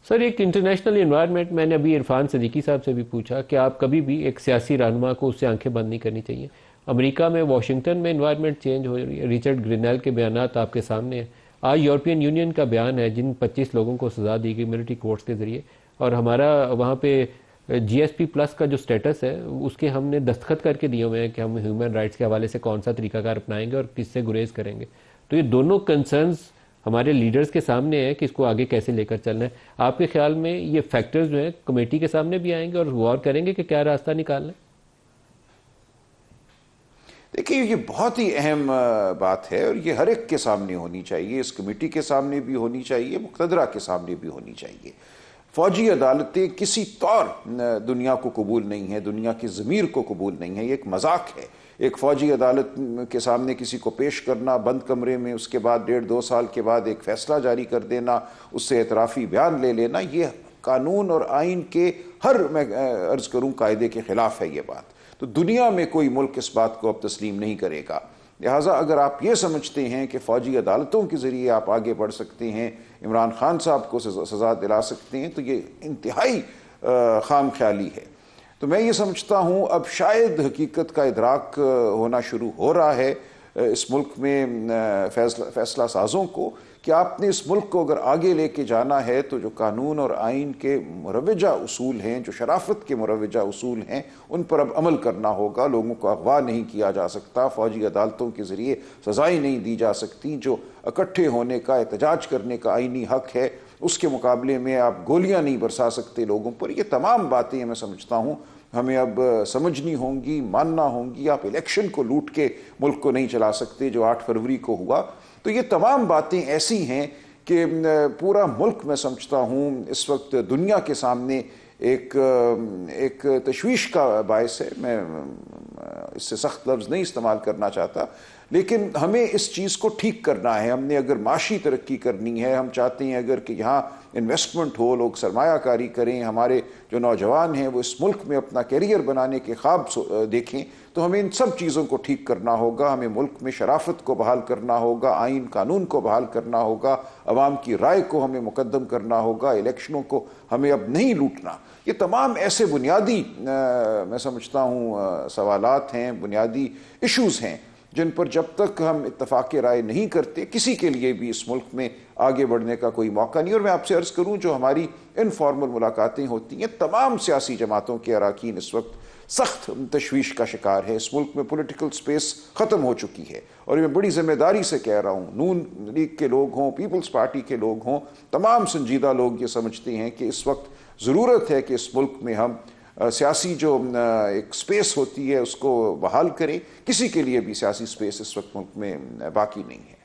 سر ایک international environment, میں نے ابھی عرفان صدیقی صاحب سے بھی پوچھا کہ آپ کبھی بھی ایک سیاسی رہنما کو اس سے آنکھیں بند نہیں کرنی چاہیے. امریکہ میں واشنگٹن میں انوائرمنٹ چینج ہو رہی ہے، ریچرڈ گرینیل کے بیانات آپ کے سامنے ہیں. آج یورپین یونین کا بیان ہے جن 25 لوگوں کو سزا دی گئی ملٹری کورٹس کے ذریعے، اور ہمارا وہاں پہ جی ایس پی پلس کا جو سٹیٹس ہے اس کے ہم نے دستخط کر کے دیے ہوئے ہیں کہ ہم ہیومن رائٹس کے حوالے سے کون سا طریقہ کار اپنائیں گے اور کس سے گریز کریں گے. تو یہ دونوں کنسرنز ہمارے لیڈرز کے سامنے ہے کہ اس کو آگے کیسے لے کر چلنا ہے. آپ کے خیال میں یہ فیکٹرز جو ہیں کمیٹی کے سامنے بھی آئیں گے اور غور کریں گے کہ کیا راستہ نکالنا ہے؟ دیکھیے یہ بہت ہی اہم بات ہے اور یہ ہر ایک کے سامنے ہونی چاہیے، اس کمیٹی کے سامنے بھی ہونی چاہیے، مقتدرہ کے سامنے بھی ہونی چاہیے. فوجی عدالتیں کسی طور دنیا کو قبول نہیں ہے، دنیا کی ضمیر کو قبول نہیں ہے. یہ ایک مذاق ہے ایک فوجی عدالت کے سامنے کسی کو پیش کرنا بند کمرے میں، اس کے بعد 1.5-2 سال کے بعد ایک فیصلہ جاری کر دینا، اس سے اعترافی بیان لے لینا. یہ قانون اور آئین کے میں عرض کروں قاعدے کے خلاف ہے یہ بات. تو دنیا میں کوئی ملک اس بات کو اب تسلیم نہیں کرے گا. لہٰذا اگر آپ یہ سمجھتے ہیں کہ فوجی عدالتوں کے ذریعے آپ آگے بڑھ سکتے ہیں، عمران خان صاحب کو سزا دلا سکتے ہیں، تو یہ انتہائی خام خیالی ہے. تو میں یہ سمجھتا ہوں اب شاید حقیقت کا ادراک ہونا شروع ہو رہا ہے اس ملک میں فیصلہ سازوں کو کہ آپ نے اس ملک کو اگر آگے لے کے جانا ہے تو جو قانون اور آئین کے مروجہ اصول ہیں، جو شرافت کے مروجہ اصول ہیں، ان پر اب عمل کرنا ہوگا. لوگوں کو اغوا نہیں کیا جا سکتا، فوجی عدالتوں کے ذریعے سزائیں نہیں دی جا سکتی. جو اکٹھے ہونے کا، احتجاج کرنے کا آئینی حق ہے، اس کے مقابلے میں آپ گولیاں نہیں برسا سکتے لوگوں پر. یہ تمام باتیں میں سمجھتا ہوں ہمیں اب سمجھنی ہوں گی، ماننا ہوں گی. آپ الیکشن کو لوٹ کے ملک کو نہیں چلا سکتے جو 8 فروری کو ہوا. تو یہ تمام باتیں ایسی ہیں کہ پورا ملک میں سمجھتا ہوں اس وقت دنیا کے سامنے ایک تشویش کا باعث ہے. میں اس سے سخت لفظ نہیں استعمال کرنا چاہتا، لیکن ہمیں اس چیز کو ٹھیک کرنا ہے. ہم نے اگر معاشی ترقی کرنی ہے، ہم چاہتے ہیں اگر کہ یہاں انویسٹمنٹ ہو، لوگ سرمایہ کاری کریں، ہمارے جو نوجوان ہیں وہ اس ملک میں اپنا کیریئر بنانے کے خواب دیکھیں، تو ہمیں ان سب چیزوں کو ٹھیک کرنا ہوگا. ہمیں ملک میں شرافت کو بحال کرنا ہوگا، آئین قانون کو بحال کرنا ہوگا، عوام کی رائے کو ہمیں مقدم کرنا ہوگا، الیکشنوں کو ہمیں اب نہیں لوٹنا. یہ تمام ایسے بنیادی میں سمجھتا ہوں سوالات ہیں، بنیادی ایشوز ہیں جن پر جب تک ہم اتفاق رائے نہیں کرتے کسی کے لیے بھی اس ملک میں آگے بڑھنے کا کوئی موقع نہیں. اور میں آپ سے عرض کروں جو ہماری انفارمل ملاقاتیں ہوتی ہیں، تمام سیاسی جماعتوں کے اراکین اس وقت سخت تشویش کا شکار ہے. اس ملک میں پولیٹیکل سپیس ختم ہو چکی ہے، اور میں بڑی ذمہ داری سے کہہ رہا ہوں، نون لیگ کے لوگ ہوں، پیپلز پارٹی کے لوگ ہوں، تمام سنجیدہ لوگ یہ سمجھتے ہیں کہ اس وقت ضرورت ہے کہ اس ملک میں ہم سیاسی جو ایک سپیس ہوتی ہے اس کو بحال کریں. کسی کے لیے بھی سیاسی سپیس اس وقت ملک میں باقی نہیں ہے.